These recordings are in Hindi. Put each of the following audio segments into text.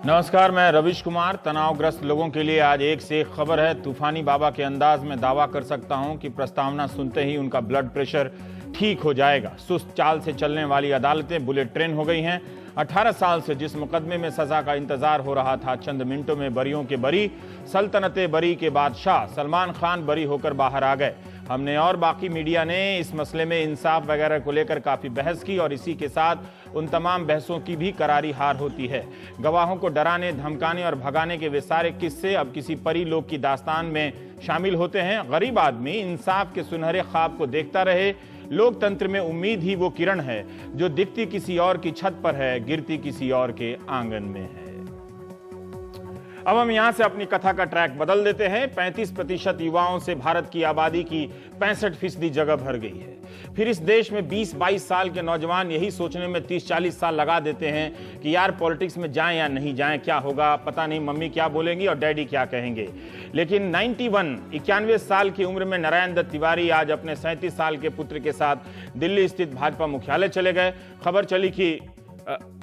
नमस्कार, मैं रविश कुमार। तनावग्रस्त लोगों के लिए आज एक से एक खबर है। तूफानी बाबा के अंदाज में दावा कर सकता हूं कि प्रस्तावना सुनते ही उनका ब्लड प्रेशर ठीक हो जाएगा। सुस्त चाल से चलने वाली अदालतें बुलेट ट्रेन हो गई हैं। 18 साल से जिस मुकदमे में सजा का इंतजार हो रहा था, चंद मिनटों में बरियों के बरी। सल्तनते बरी के बादशाह सलमान खान बरी होकर बाहर आ गए। हमने और बाकी मीडिया ने इस मसले में इंसाफ वगैरह को लेकर काफी बहस की और इसी के साथ उन तमाम बहसों की भी करारी हार होती है। गवाहों को डराने, धमकाने और भगाने के वे सारे किस्से अब किसी परी लोक की दास्तान में शामिल होते हैं। गरीब आदमी इंसाफ के सुनहरे ख्वाब को देखता रहे। लोकतंत्र में उम्मीद ही वो किरण है जो दिखती किसी और की छत पर है, गिरती किसी और के आंगन में है। अब हम यहां से अपनी कथा का ट्रैक बदल देते हैं। 35% युवाओं से भारत की आबादी की 65% जगह भर गई है। फिर इस देश में 20-22 साल के नौजवान यही सोचने में 30-40 साल लगा देते हैं कि यार पॉलिटिक्स में जाएं या नहीं जाएं, क्या होगा पता नहीं, मम्मी क्या बोलेंगी और डैडी क्या कहेंगे। लेकिन 91 साल की उम्र में नारायण दत्त तिवारी आज अपने 37 साल के पुत्र के साथ दिल्ली स्थित भाजपा मुख्यालय चले गए। खबर चली कि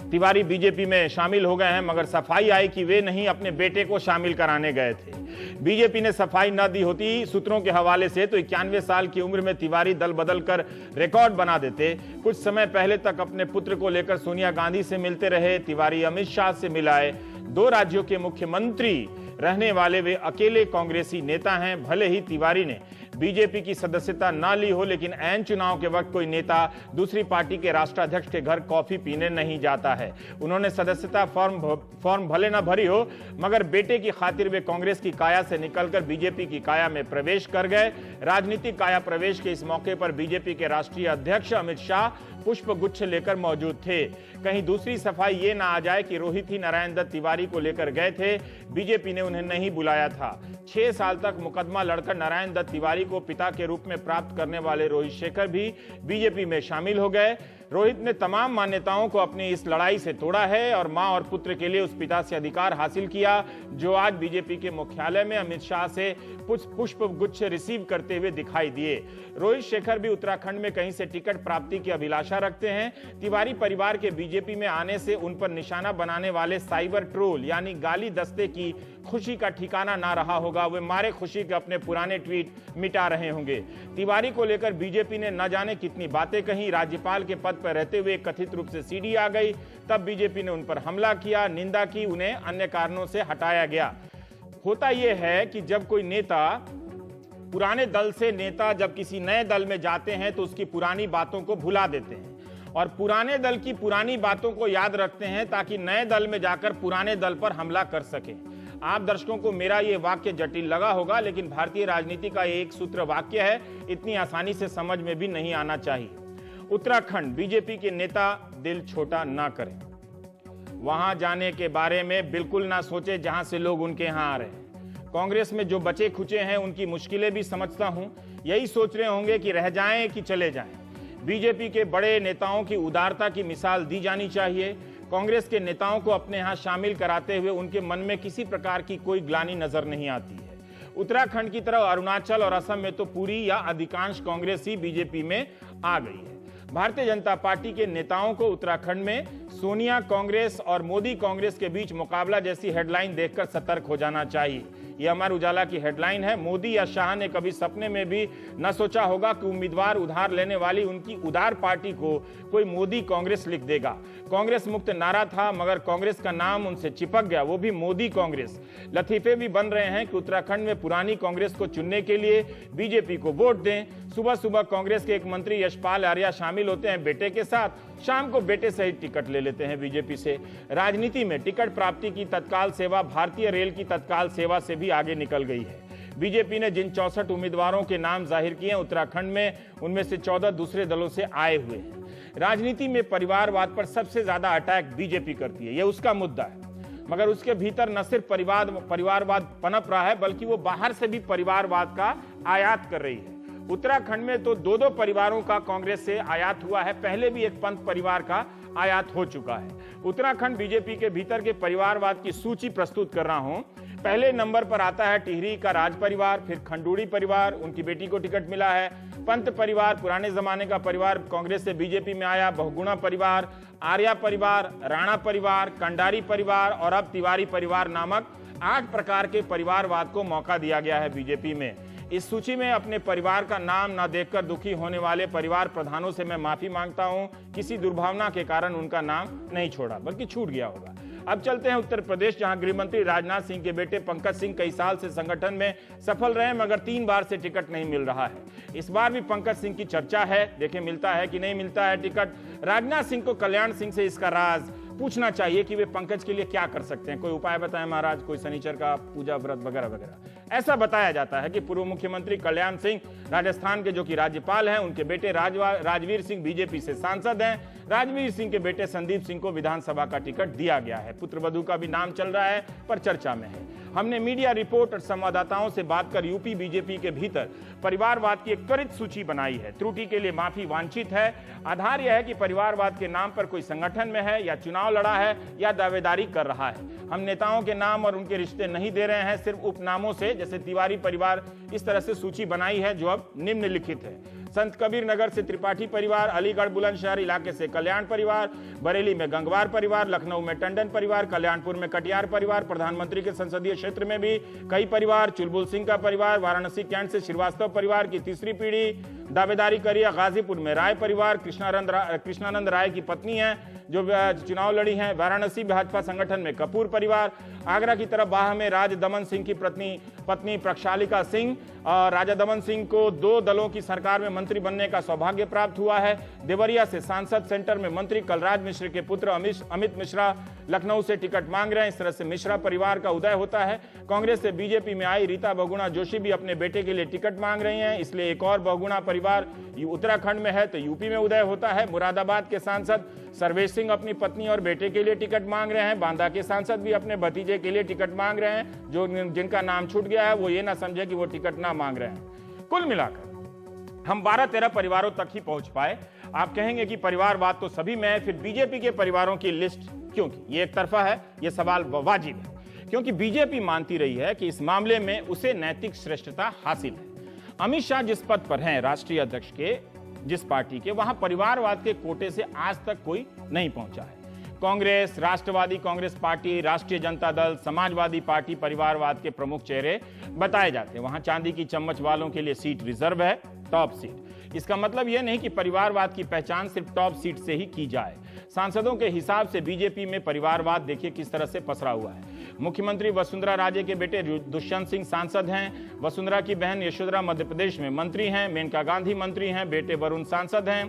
तिवारी बीजेपी में शामिल हो गए हैं, मगर सफाई आई कि वे नहीं अपने बेटे को शामिल कराने गए थे। बीजेपी ने सफाई न दी होती सूत्रों के हवाले से तो 91 साल की उम्र में तिवारी दल बदल कर रिकॉर्ड बना देते। कुछ समय पहले तक अपने पुत्र को लेकर सोनिया गांधी से मिलते रहे। तिवारी अमित शाह से मिलाए। 2 राज्यों के मुख्यमंत्री रहने वाले वे अकेले कांग्रेसी नेता हैं। भले ही तिवारी ने बीजेपी की सदस्यता ना ली हो, लेकिन ऐन चुनाव के वक्त कोई नेता दूसरी पार्टी के राष्ट्राध्यक्ष के घर कॉफी पीने नहीं जाता है। उन्होंने सदस्यता फॉर्म भले ना भरी हो, मगर बेटे की खातिर वे कांग्रेस की काया से निकलकर बीजेपी की काया में प्रवेश कर गए। राजनीतिक काया प्रवेश के इस मौके पर बीजेपी के राष्ट्रीय अध्यक्ष अमित शाह पुष्प गुच्छ लेकर मौजूद थे। कहीं दूसरी सफाई ये ना आ जाए कि रोहित ही नारायण दत्त तिवारी को लेकर गए थे, बीजेपी ने उन्हें नहीं बुलाया था। 6 साल तक मुकदमा लड़कर नारायण दत्त तिवारी को पिता के रूप में प्राप्त करने वाले रोहित शेखर भी बीजेपी में शामिल हो गए। रोहित ने तमाम मान्यताओं को अपनी इस लड़ाई से तोड़ा है और मां और पुत्र के लिए उस पिता से अधिकार हासिल किया जो आज बीजेपी के मुख्यालय में अमित शाह से पुष्प गुच्छ रिसीव करते हुए दिखाई दिए। रोहित शेखर भी उत्तराखंड में कहीं से टिकट प्राप्ति की अभिलाषा रखते हैं। तिवारी परिवार के बीजेपी में आने से उन पर निशाना बनाने वाले साइबर ट्रोल यानी गाली दस्ते की खुशी का ठिकाना ना रहा होगा। वे मारे खुशी के अपने पुराने ट्वीट मिटा रहे होंगे। तिवारी को लेकर बीजेपी ने न जाने कितनी बातें कही। राज्यपाल के पद पर रहते हुए कथित रूप से सीडी आ गई, तब बीजेपी ने उन पर हमला किया, निंदा की, उन्हें अन्य कारणों से हटाया गया। होता यह है कि जब कोई नेता पुराने दल से नेता जब किसी नए दल में जाते हैं तो उसकी पुरानी बातों को भुला देते हैं और पुराने दल की पुरानी बातों को याद रखते हैं ताकि नए दल में जाकर पुराने दल पर हमला कर सके। आप दर्शकों को मेरा यह वाक्य जटिल लगा होगा, लेकिन भारतीय राजनीति का एक सूत्र वाक्य है, इतनी आसानी से समझ में भी नहीं आना चाहिए। उत्तराखंड बीजेपी के नेता दिल छोटा ना करें, वहां जाने के बारे में बिल्कुल ना सोचे जहां से लोग उनके यहां आ रहे हैं। कांग्रेस में जो बचे खुचे हैं उनकी मुश्किलें भी समझता हूं। यही सोच रहे होंगे कि रह जाएं कि चले जाएं। बीजेपी के बड़े नेताओं की उदारता की मिसाल दी जानी चाहिए। कांग्रेस के नेताओं को अपने यहां शामिल कराते हुए उनके मन में किसी प्रकार की कोई ग्लानि नजर नहीं आती है। उत्तराखंड की तरह अरुणाचल और असम में तो पूरी या अधिकांश कांग्रेस ही बीजेपी में आ गई है। भारतीय जनता पार्टी के नेताओं को उत्तराखंड में सोनिया कांग्रेस और मोदी कांग्रेस के बीच मुकाबला जैसी हेडलाइन देखकर सतर्क हो जाना चाहिए। यह अमर उजाला की हेडलाइन है। मोदी या शाह ने कभी सपने में भी न सोचा होगा कि उम्मीदवार उधार लेने वाली उनकी उदार पार्टी को कोई मोदी कांग्रेस लिख देगा। कांग्रेस मुक्त नारा था, मगर कांग्रेस का नाम उनसे चिपक गया, वो भी मोदी कांग्रेस। लतीफे भी बन रहे हैं कि उत्तराखंड में पुरानी कांग्रेस को चुनने के लिए बीजेपी को वोट दें। सुबह सुबह कांग्रेस के एक मंत्री यशपाल आर्या शामिल होते हैं बेटे के साथ, शाम को बेटे सहित टिकट ले लेते हैं बीजेपी से। राजनीति में टिकट प्राप्ति की तत्काल सेवा भारतीय रेल की तत्काल सेवा से भी आगे निकल गई है। बीजेपी ने जिन 64 उम्मीदवारों के नाम जाहिर किए उत्तराखंड में, उनमें से 14 दूसरे दलों से आए हुए हैं। राजनीति में परिवारवाद पर सबसे ज्यादा अटैक बीजेपी करती है, यह उसका मुद्दा है, मगर उसके भीतर न सिर्फ परिवारवाद पनप रहा है, बल्कि वो बाहर से भी परिवारवाद का आयात कर रही है। उत्तराखंड में तो 2-2 परिवारों का कांग्रेस से आयात हुआ है। पहले भी एक पंत परिवार का आयात हो चुका है। उत्तराखंड बीजेपी के भीतर के परिवारवाद की सूची प्रस्तुत कर रहा हूं। पहले नंबर पर आता है टिहरी का राज परिवार, फिर खंडूड़ी परिवार, उनकी बेटी को टिकट मिला है। पंत परिवार पुराने जमाने का परिवार कांग्रेस से बीजेपी में आया, बहुगुणा परिवार, आर्या परिवार, राणा परिवार, कंडारी परिवार और अब तिवारी परिवार नामक 8 प्रकार के परिवारवाद को मौका दिया गया है बीजेपी में। इस सूची में अपने परिवार का नाम ना देखकर दुखी होने वाले परिवार प्रधानों से मैं माफी मांगता हूं। किसी दुर्भावना के कारण उनका नाम नहीं छोड़ा, बल्कि छूट गया होगा। अब चलते हैं उत्तर प्रदेश, जहां गृह मंत्री राजनाथ सिंह के बेटे पंकज सिंह कई साल से संगठन में सफल रहे, मगर 3 बार से टिकट नहीं मिल रहा है। इस बार भी पंकज सिंह की चर्चा है, देखें मिलता है कि नहीं मिलता है टिकट। राजनाथ सिंह को कल्याण सिंह से इसका राज पूछना चाहिए कि वे पंकज के लिए क्या कर सकते हैं। कोई उपाय बताएं महाराज, कोई शनिचर का पूजा व्रत वगैरह वगैरह। ऐसा बताया जाता है कि पूर्व मुख्यमंत्री कल्याण सिंह राजस्थान के, जो कि राज्यपाल हैं, उनके बेटे राजवीर सिंह बीजेपी से सांसद हैं। राजवीर सिंह के बेटे संदीप सिंह को विधानसभा का टिकट दिया गया है। पुत्रवधू का भी नाम चल रहा है, पर चर्चा में है। हमने मीडिया रिपोर्ट और संवाददाताओं से बात कर यूपी बीजेपी के भीतर परिवारवाद की एक त्वरित सूची बनाई है। त्रुटि के लिए माफी वांछित है। आधार यह है कि परिवारवाद के नाम पर कोई संगठन में है या चुनाव लड़ा है या दावेदारी कर रहा है। हम नेताओं के नाम और उनके रिश्ते नहीं दे रहे हैं, सिर्फ उपनामों से, जैसे तिवारी परिवार। इस तरह से सूची बनाई है जो अब निम्नलिखित है। संत कबीर नगर से त्रिपाठी परिवार, अलीगढ़ बुलंदशहर इलाके से कल्याण परिवार, बरेली में गंगवार परिवार, लखनऊ में टंडन परिवार, कल्याणपुर में कटियार परिवार, प्रधानमंत्री के संसदीय क्षेत्र में भी कई परिवार, चुलबुल सिंह का परिवार, वाराणसी कैंट से श्रीवास्तव परिवार की तीसरी पीढ़ी दावेदारी करी है। गाजीपुर में राय परिवार, कृष्णानंद राय की पत्नी है जो चुनाव लड़ी हैं। वाराणसी भाजपा संगठन में कपूर परिवार। आगरा की तरफ बाह में राजा दमन सिंह की पत्नी प्रक्षालिका सिंह। राजा दमन सिंह को 2 दलों की सरकार में मंत्री बनने का सौभाग्य प्राप्त हुआ है। देवरिया से सांसद सेंटर में मंत्री कलराज मिश्र के पुत्र अमित मिश्रा लखनऊ से टिकट मांग रहे हैं। इस तरह से मिश्रा परिवार का उदय होता है। कांग्रेस से बीजेपी में आई रीता बहुगुणा जोशी भी अपने बेटे के लिए टिकट मांग रही हैं, इसलिए एक और बहुगुणा परिवार उत्तराखंड में है तो यूपी में उदय होता है। मुरादाबाद के सांसद सर्वेश सिंह अपनी पत्नी और बेटे के लिए टिकट मांग रहे हैं। बांदा के सांसद भी अपने भतीजे के लिए टिकट मांग रहे हैं। जो जिनका नाम छूट गया है वो ये ना समझे कि वो टिकट ना मांग रहे हैं। कुल मिलाकर हम 12-13 परिवारों तक ही पहुंच पाए। आप कहेंगे कि परिवारवाद तो सभी में है, फिर बीजेपी के परिवारों की लिस्ट क्यों की? ये एक तरफा है, ये सवाल वाजिब है, क्योंकि बीजेपी मानती रही है कि इस मामले में उसे नैतिक श्रेष्ठता हासिल है। अमित शाह जिस पद पर हैं, राष्ट्रीय अध्यक्ष के जिस पार्टी के, वहां परिवारवाद के कोटे से आज तक कोई नहीं पहुंचा है। कांग्रेस, राष्ट्रवादी कांग्रेस पार्टी, राष्ट्रीय जनता दल, समाजवादी पार्टी परिवारवाद के प्रमुख चेहरे बताए जाते हैं। वहां चांदी की चम्मच वालों के लिए सीट रिजर्व है, टॉप सीट। इसका मतलब यह नहीं कि परिवारवाद की पहचान सिर्फ टॉप सीट से ही की जाए। सांसदों के हिसाब से बीजेपी में परिवारवाद देखिए किस तरह से पसरा हुआ है। मुख्यमंत्री वसुंधरा राजे के बेटे दुष्यंत सिंह सांसद हैं। वसुंधरा की बहन यशोधरा मध्य प्रदेश में मंत्री हैं। मेनका गांधी मंत्री हैं। बेटे वरुण सांसद हैं।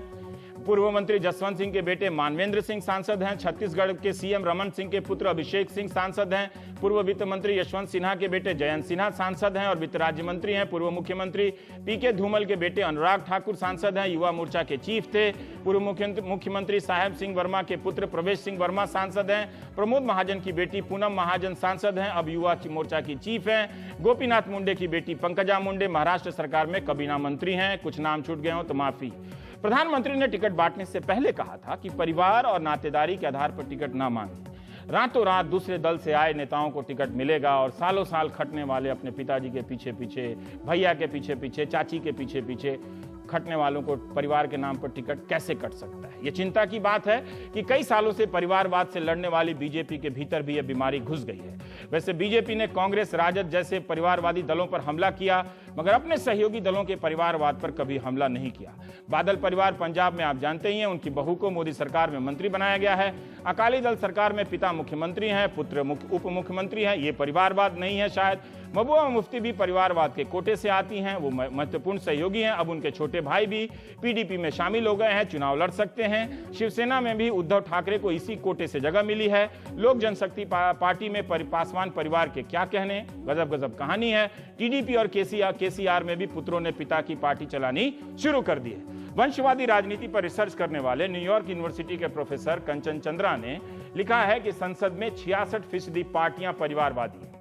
पूर्व मंत्री जसवंत सिंह के बेटे मानवेंद्र सिंह सांसद हैं। छत्तीसगढ़ के सीएम रमन सिंह के पुत्र अभिषेक सिंह सांसद हैं। पूर्व वित्त मंत्री यशवंत सिन्हा के बेटे जयंत सिन्हा सांसद हैं और वित्त राज्य मंत्री हैं। पूर्व मुख्यमंत्री पीके धूमल के बेटे अनुराग ठाकुर सांसद हैं, युवा मोर्चा के चीफ थे। पूर्व मुख्यमंत्री साहेब सिंह वर्मा के पुत्र प्रवेश सिंह वर्मा सांसद हैं। प्रमोद महाजन की बेटी पूनम महाजन सांसद हैं, अब युवा मोर्चा की चीफ हैं। गोपीनाथ मुंडे की बेटी पंकजा मुंडे महाराष्ट्र सरकार में कबीना मंत्री हैं। कुछ नाम छूट गए हो तो माफी। प्रधानमंत्री ने टिकट बांटने से पहले कहा था कि परिवार और नातेदारी के आधार पर टिकट ना मांगे। रातों रात दूसरे दल से आए नेताओं को टिकट मिलेगा और सालों साल खटने वाले अपने पिताजी के पीछे पीछे, भैया के पीछे पीछे, चाची के पीछे पीछे खटने वालों को परिवार के नाम पर टिकट कैसे कट सकता है? ये चिंता की बात है कि कई सालों से परिवारवाद से लड़ने वाली बीजेपी के भीतर भी यह बीमारी घुस गई है। वैसे बीजेपी ने कांग्रेस, राजद जैसे परिवारवादी दलों पर हमला किया, मगर अपने सहयोगी दलों के परिवारवाद पर कभी हमला नहीं किया। बादल परिवार पंजाब में आप जानते ही हैं, उनकी बहू को मोदी सरकार में मंत्री बनाया गया है। अकाली दल सरकार में पिता मुख्यमंत्री हैं, पुत्र उप मुख्यमंत्री हैं। ये परिवारवाद नहीं है शायद। महबूबा मुफ्ती भी परिवारवाद के कोटे से आती हैं, वो महत्वपूर्ण सहयोगी हैं। अब उनके छोटे भाई भी पीडीपी में शामिल हो गए हैं, चुनाव लड़ सकते हैं। शिवसेना में भी उद्धव ठाकरे को इसी कोटे से जगह मिली है। लोक जनशक्ति पार्टी में पासवान परिवार के क्या कहने, गजब गजब कहानी है। टीडीपी और केसीआर में भी पुत्रों ने पिता की पार्टी चलानी शुरू कर दी है। वंशवादी राजनीति पर रिसर्च करने वाले न्यूयॉर्क यूनिवर्सिटी के प्रोफेसर कंचन चंद्रा ने लिखा है कि संसद में 66% पार्टियां परिवारवादी हैं।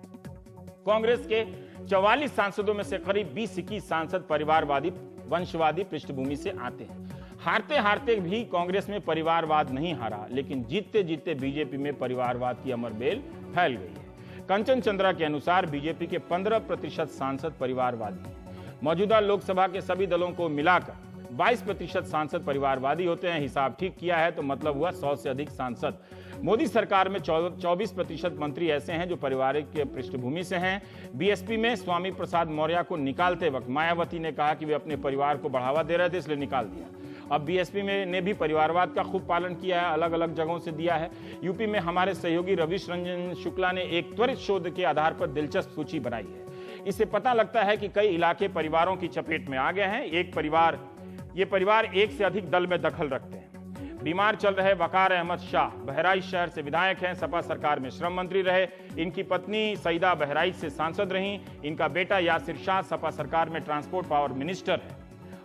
कांग्रेस के 44 सांसदों में से करीब 20-21 सांसद परिवारवादी वंशवादी पृष्ठभूमि से आते हैं। हारते हारते भी कांग्रेस में परिवारवाद नहीं हारा, लेकिन जीतते जीतते बीजेपी में परिवारवाद की अमर बेल फैल गई है। कंचन चंद्रा के अनुसार बीजेपी के 15% सांसद परिवारवादी हैं। मौजूदा लोकसभा के सभी दलों को मिलाकर 22% सांसद परिवारवादी होते हैं। हिसाब ठीक किया है तो मतलब हुआ 100 से अधिक सांसद। मोदी सरकार में 24% मंत्री ऐसे हैं जो पारिवारिक पृष्ठभूमि से हैं। बीएसपी में स्वामी प्रसाद मौर्य को निकालते वक्त मायावती ने कहा कि वे अपने परिवार को बढ़ावा दे रहे थे, इसलिए निकाल दिया। अब बीएसपी में ने भी परिवारवाद का खूब पालन किया है, अलग अलग जगहों से दिया है। यूपी में हमारे सहयोगी रविश रंजन शुक्ला ने एक त्वरित शोध के आधार पर दिलचस्प सूची बनाई है। इससे पता लगता है कि कई इलाके परिवारों की चपेट में आ गए हैं। ये परिवार एक से अधिक दल में दखल रखते हैं। बीमार चल रहे वकार अहमद शाह बहराइच शहर से विधायक हैं, सपा सरकार में श्रम मंत्री रहे। इनकी पत्नी सईदा बहराइच से सांसद रहीं। इनका बेटा यासिर शाह सपा सरकार में ट्रांसपोर्ट पावर मिनिस्टर है।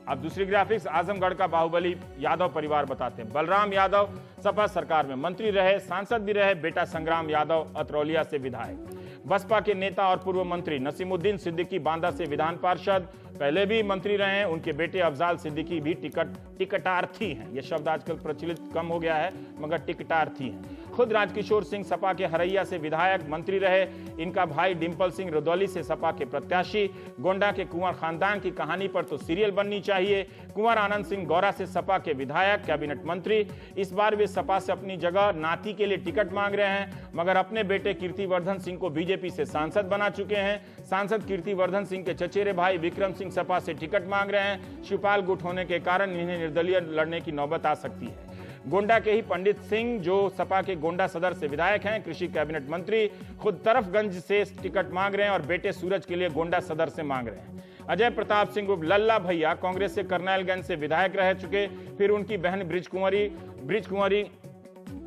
अब दूसरी ग्राफिक्स आजमगढ़ का बाहुबली यादव परिवार बताते हैं। बलराम यादव सपा सरकार में मंत्री रहे, सांसद भी रहे। बेटा संग्राम यादव अतरौलिया से विधायक। बसपा के नेता और पूर्व मंत्री नसीमुद्दीन सिद्दीकी बांदा से विधान पार्षद पहले भी मंत्री रहे हैं। उनके बेटे अफजाल सिद्दीकी भी टिकटार्थी हैं। यह शब्द आजकल प्रचलित कम हो गया है, मगर टिकटार्थी हैं। खुद राजकिशोर सिंह सपा के हरैया से विधायक मंत्री रहे। इनका भाई डिंपल सिंह रुदौली से सपा के प्रत्याशी। गोंडा के कुंवर खानदान की कहानी पर तो सीरियल बननी चाहिए। कुंवर आनंद सिंह गौरा से सपा के विधायक, कैबिनेट मंत्री। इस बार वे सपा से अपनी जगह नाती के लिए टिकट मांग रहे हैं, मगर अपने बेटे कीर्तिवर्धन सिंह को बीजेपी से सांसद बना चुके हैं। सांसद कीर्तिवर्धन सिंह के चचेरे भाई विक्रम सिंह सपा से टिकट मांग रहे हैं। शिवपाल गुट होने के कारण इन्हें निर्दलीय लड़ने की नौबत आ सकती है। गोंडा के ही पंडित सिंह जो सपा के गोंडा सदर से विधायक हैं, कृषि कैबिनेट मंत्री, खुद तरफगंज से टिकट मांग रहे हैं और बेटे सूरज के लिए गोंडा सदर से मांग रहे हैं। अजय प्रताप सिंह लल्ला भैया कांग्रेस से करनाइलगंज से विधायक रह चुके, फिर उनकी बहन ब्रिज कुंवरी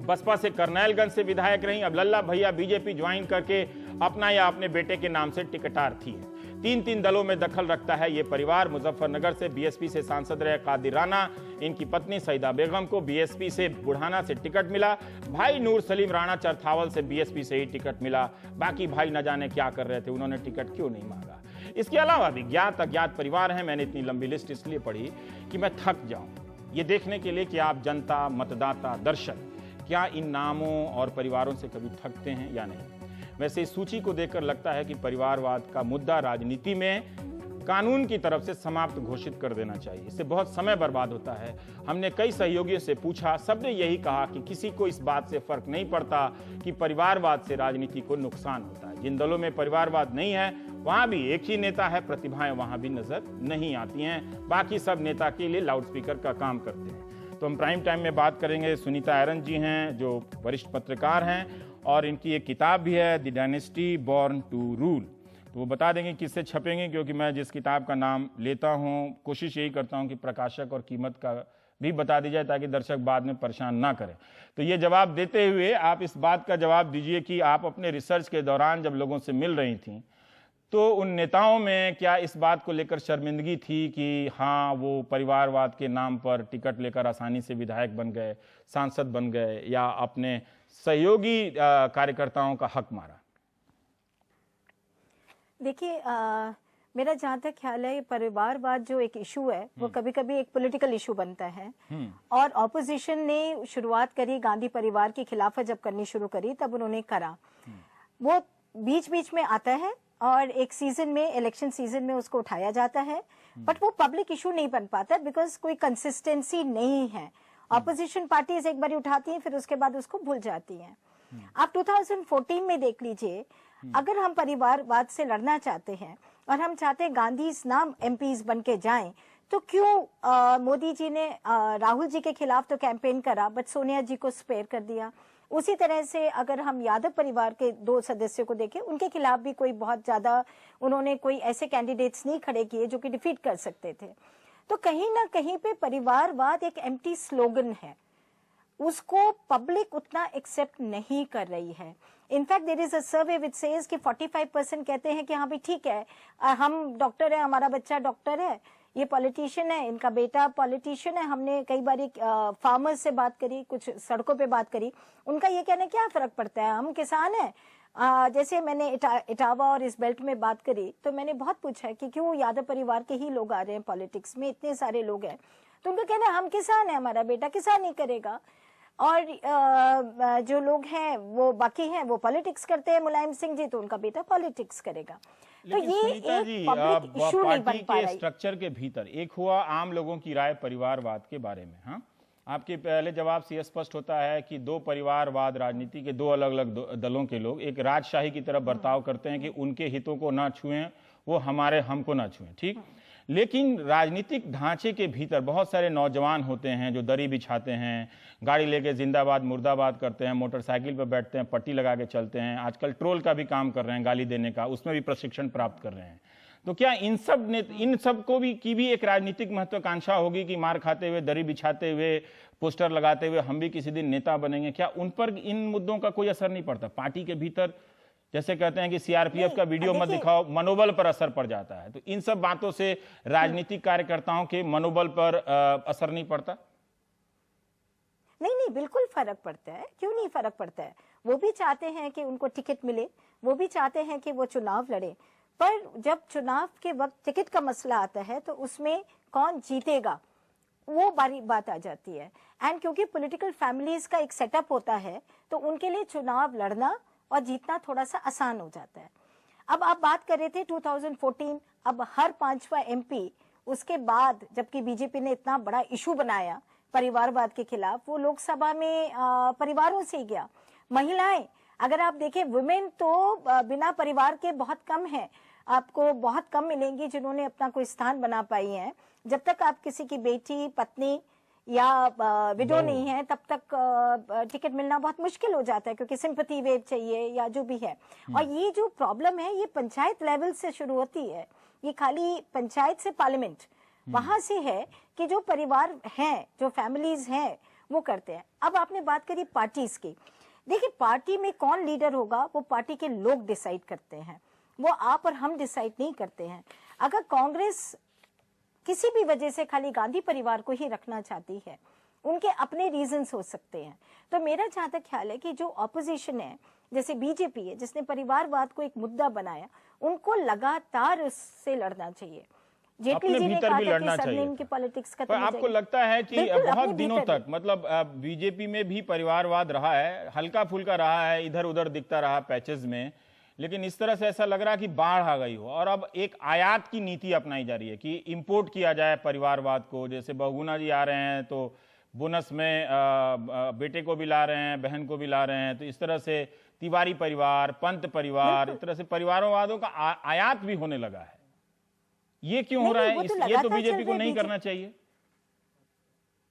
बसपा से करनाइलगंज से विधायक रही। अब लल्ला भैया बीजेपी ज्वाइन करके अपना या अपने बेटे के नाम से टिकटार्थी है। 3 दलों में दखल रखता है ये परिवार। मुजफ्फरनगर से बीएसपी से सांसद रहे कादिर राणा, इनकी पत्नी सईदा बेगम को बीएसपी से बुढ़ाना से टिकट मिला। भाई नूर सलीम राणा चरथावल से बीएसपी से ही टिकट मिला। बाकी भाई न जाने क्या कर रहे थे, उन्होंने टिकट क्यों नहीं मांगा। इसके अलावा भी ज्ञात अज्ञात परिवार हैं। मैंने इतनी लंबी लिस्ट इसलिए पढ़ी कि मैं थक जाऊं ये देखने के लिए कि आप जनता, मतदाता, दर्शक क्या इन नामों और परिवारों से कभी थकते हैं या नहीं। वैसे इस सूची को देखकर लगता है कि परिवारवाद का मुद्दा राजनीति में कानून की तरफ से समाप्त घोषित कर देना चाहिए। इससे बहुत समय बर्बाद होता है। हमने कई सहयोगियों से पूछा, सबने यही कहा कि किसी को इस बात से फर्क नहीं पड़ता कि परिवारवाद से राजनीति को नुकसान होता है। जिन दलों में परिवारवाद नहीं है वहां भी एक ही नेता है, प्रतिभाएं वहां भी नजर नहीं आती हैं। बाकी सब नेता के लिए लाउडस्पीकर का काम करते हैं। तो हम प्राइम टाइम में बात करेंगे। सुनीता आयरन जी हैं जो वरिष्ठ पत्रकार हैं और इनकी एक किताब भी है the dynasty born to rule. तो वो बता देंगे किससे छपेंगे, क्योंकि मैं जिस किताब का नाम लेता हूँ कोशिश यही करता हूँ कि प्रकाशक और कीमत का भी बता दी जाए ताकि दर्शक बाद में परेशान ना करें। तो ये जवाब देते हुए आप इस बात का जवाब दीजिए कि आप अपने रिसर्च के दौरान जब लोगों से मिल रही थी तो उन नेताओं में क्या इस बात को लेकर शर्मिंदगी थी कि हाँ वो परिवारवाद के नाम पर टिकट लेकर आसानी से विधायक बन गए, सांसद बन गए, या अपने सहयोगी कार्यकर्ताओं का हक मारा? देखिए, मेरा जहाँ तक ख्याल है परिवारवाद जो एक इशू है वो कभी कभी एक पॉलिटिकल इशू बनता है। और ऑपोजिशन ने शुरुआत करी, गांधी परिवार की खिलाफत जब करनी शुरू करी तब उन्होंने करा। वो बीच बीच में आता है और एक सीजन में, इलेक्शन सीजन में उसको उठाया जाता है, बट वो पब्लिक इशू नहीं बन पाता बिकॉज कोई कंसिस्टेंसी नहीं है। ऑपोजिशन पार्टीज एक बार उठाती हैं फिर उसके बाद उसको भूल जाती हैं। आप 2014 में देख लीजिए, अगर हम परिवारवाद से लड़ना चाहते हैं और हम चाहते हैं गांधी नाम एमपीज बन के जाएं, तो क्यों मोदी जी ने राहुल जी के खिलाफ तो कैंपेन करा बट सोनिया जी को स्पेयर कर दिया। उसी तरह से अगर हम यादव परिवार के 2 सदस्यों को देखें, उनके खिलाफ भी कोई बहुत ज्यादा उन्होंने कोई ऐसे कैंडिडेट्स नहीं खड़े किए जो कि डिफीट कर सकते थे। तो कहीं ना कहीं पे परिवारवाद एक एम्प्टी स्लोगन है, उसको पब्लिक उतना एक्सेप्ट नहीं कर रही है। In fact there is a survey which says कि 45% कहते हैं कि हाँ भाई ठीक है, हम डॉक्टर है, हमारा बच्चा डॉक्टर है, ये पॉलिटिशियन है, इनका बेटा पॉलिटिशियन है। हमने कई बार फार्मर्स से बात करी, कुछ सड़कों पे बात करी, उनका ये कहना क्या फर्क पड़ता है, हम किसान हैं। जैसे मैंने इटावा और इस बेल्ट में बात करी तो मैंने बहुत पूछा है कि क्यों यादव परिवार के ही लोग आ रहे हैं पॉलिटिक्स में, इतने सारे लोग हैं। तो उनका कहना है हम किसान हैं, हमारा बेटा किसान ही करेगा। और जो लोग हैं वो बाकी हैं वो पॉलिटिक्स करते हैं, मुलायम सिंह जी, तो उनका बेटा पॉलिटिक्स करेगा। तो ये सुनीता एक जी, पब्लिक इशू नहीं बन पार्टी पा के रही। स्ट्रक्चर के भीतर एक हुआ आम लोगों की राय परिवारवाद के बारे में। हाँ, आपके पहले जवाब से यह स्पष्ट होता है कि दो परिवारवाद राजनीति के दो अलग अलग दलों के लोग एक राजशाही की तरफ बर्ताव करते हैं कि उनके हितों को ना छुएं, वो हमको ना छुएं, ठीक। लेकिन राजनीतिक ढांचे के भीतर बहुत सारे नौजवान होते हैं जो दरी बिछाते हैं, गाड़ी लेके जिंदाबाद मुर्दाबाद करते हैं, मोटरसाइकिल पर बैठते हैं, पट्टी लगा के चलते हैं, आजकल ट्रोल का भी काम कर रहे हैं, गाली देने का, उसमें भी प्रशिक्षण प्राप्त कर रहे हैं। तो क्या इन सब को भी की भी एक राजनीतिक महत्वाकांक्षा होगी कि मार खाते हुए, दरी बिछाते हुए, पोस्टर लगाते हुए हम भी किसी दिन नेता बनेंगे? क्या उन पर इन मुद्दों का कोई असर नहीं पड़ता? पार्टी के भीतर जैसे कहते हैं कि सीआरपीएफ का वीडियो मत दिखाओ, मनोबल पर असर पड़ जाता है, तो इन सब बातों से राजनीतिक कार्यकर्ताओं के मनोबल पर असर नहीं पड़ता? नहीं नहीं, बिल्कुल फर्क पड़ता है। क्यों नहीं फर्क पड़ता है? वो भी चाहते हैं कि उनको टिकट मिले, वो भी चाहते हैं कि वो चुनाव लड़े, पर जब चुनाव के वक्त टिकट का मसला आता है तो उसमें कौन जीतेगा वो बड़ी बात आ जाती है। एंड क्योंकि पॉलिटिकल फैमिलीज का एक सेटअप होता है तो उनके लिए चुनाव लड़ना और जीतना थोड़ा सा आसान हो जाता है। अब आप बात कर रहे थे 2014, अब हर 5वां एमपी उसके बाद, जबकि बीजेपी ने इतना बड़ा इशू बनाया परिवारवाद के खिलाफ, वो लोकसभा में परिवारों से ही गया। महिलाएं, अगर आप देखें, वुमेन तो बिना परिवार के बहुत कम है, आपको बहुत कम मिलेंगी जिन्होंने अपना कोई स्थान बना पाई है। जब तक आप किसी की बेटी, पत्नी या विडो नहीं है तब तक टिकट मिलना बहुत मुश्किल हो जाता है, क्योंकि सिंपैथी वेव चाहिए या जो भी है। और ये जो प्रॉब्लम है ये पंचायत लेवल से शुरू होती है, ये खाली पंचायत से पार्लियामेंट वहां से है कि जो परिवार हैं, जो फैमिलीज हैं वो करते हैं। अब आपने बात करी पार्टीज की, देखिए पार्टी में कौन लीडर होगा वो पार्टी के लोग डिसाइड करते हैं, वो आप और हम डिसाइड नहीं करते हैं। अगर कांग्रेस किसी भी वजह से खाली गांधी परिवार को ही रखना चाहती है, उनके अपने रीजंस हो सकते हैं, तो मेरा जहां तक ख्याल है कि जो ऑपोजिशन है, जैसे बीजेपी है जिसने परिवारवाद को एक मुद्दा बनाया, उनको लगातार उससे लड़ना चाहिए। जेटली जी ने कहा था कि सरनेम की पॉलिटिक्स खत्म हो जाएगी। आपको लगता है कि बहुत दिनों तक, मतलब बीजेपी में भी परिवारवाद रहा है, हल्का फुल्का रहा है, इधर उधर दिखता रहा पैचेस में, लेकिन इस तरह से ऐसा लग रहा है कि बाढ़ आ गई हो और अब एक आयात की नीति अपनाई जा रही है कि इंपोर्ट किया जाए परिवारवाद को। जैसे बहुगुणा जी आ रहे हैं तो बोनस में बेटे को भी ला रहे हैं, बहन को भी ला रहे हैं, तो इस तरह से तिवारी परिवार, पंत परिवार, इस तरह से परिवारवादों का आयात भी होने लगा है। ये क्यों हो रहा है? ये तो बीजेपी को नहीं करना चाहिए।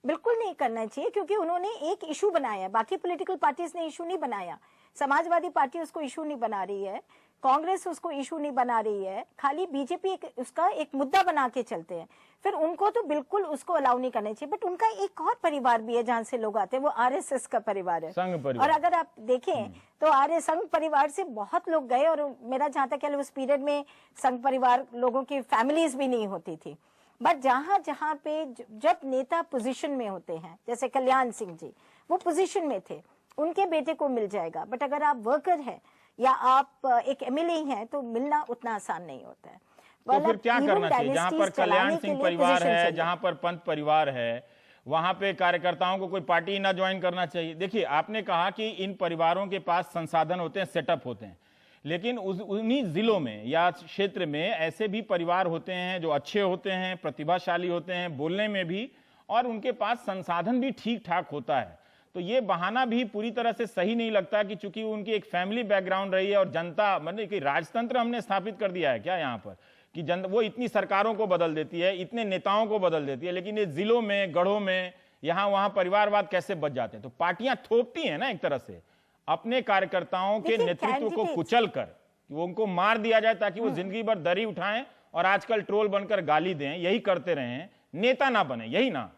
बिल्कुल नहीं करना चाहिए, क्योंकि उन्होंने एक इशू बनाया, बाकी पॉलिटिकल पार्टीज ने इशू नहीं बनाया। समाजवादी पार्टी उसको इशू नहीं बना रही है, कांग्रेस उसको इशू नहीं बना रही है, खाली बीजेपी उसका एक मुद्दा बना के चलते हैं। फिर उनको तो बिल्कुल उसको अलाउ नहीं करना चाहिए। बट उनका एक और परिवार भी है जहां से लोग आते हैं, वो आरएसएस का परिवार है, संघ परिवार। और अगर आप देखें तो आरएस संघ परिवार से बहुत लोग गए, और मेरा जहां तक ख्याल उस पीरियड में संघ परिवार लोगों की फैमिलीज भी नहीं होती थी। बट जहां जहां पे जब नेता पोजीशन में होते हैं, जैसे कल्याण सिंह जी वो पोजीशन में थे, उनके बेटे को मिल जाएगा। बट अगर आप वर्कर हैं या आप एक एमएलए हैं तो मिलना उतना आसान नहीं होता है। तो फिर क्या करना चाहिए? जहां पर कल्याण सिंह परिवार है, जहां पर पंत परिवार है, वहां पे कार्यकर्ताओं को कोई पार्टी ना ज्वाइन करना चाहिए? देखिए, आपने कहा कि इन परिवारों के पास संसाधन होते हैं, सेटअप होते हैं, लेकिन उन्हीं जिलों में या क्षेत्र में ऐसे भी परिवार होते हैं जो अच्छे होते हैं, प्रतिभाशाली होते हैं बोलने में भी, और उनके पास संसाधन भी ठीक ठाक होता है। तो ये बहाना भी पूरी तरह से सही नहीं लगता कि चूंकि उनकी एक फैमिली बैकग्राउंड रही है और जनता, मतलब कि राजतंत्र हमने स्थापित कर दिया है क्या यहाँ पर कि वो इतनी सरकारों को बदल देती है, इतने नेताओं को बदल देती है, लेकिन ये जिलों में, गढ़ों में, यहाँ वहां परिवारवाद कैसे बच जाते हैं? तो पार्टियां थोपती हैं ना एक तरह से अपने कार्यकर्ताओं के नेतृत्व को कुचल कर, वो उनको मार दिया जाए ताकि वो जिंदगी भर दरी उठाएं और आजकल ट्रोल बनकर गाली दें, यही करते रहें, नेता ना बने, यही ना?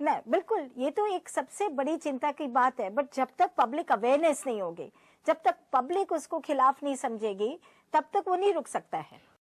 नहीं, बिल्कुल, ये तो एक सबसे बड़ी चिंता की बात है। बट जब तक पब्लिक अवेयरनेस नहीं होगी, जब तक पब्लिक उसको खिलाफ नहीं समझेगी, तब तक वो नहीं रुक सकता है।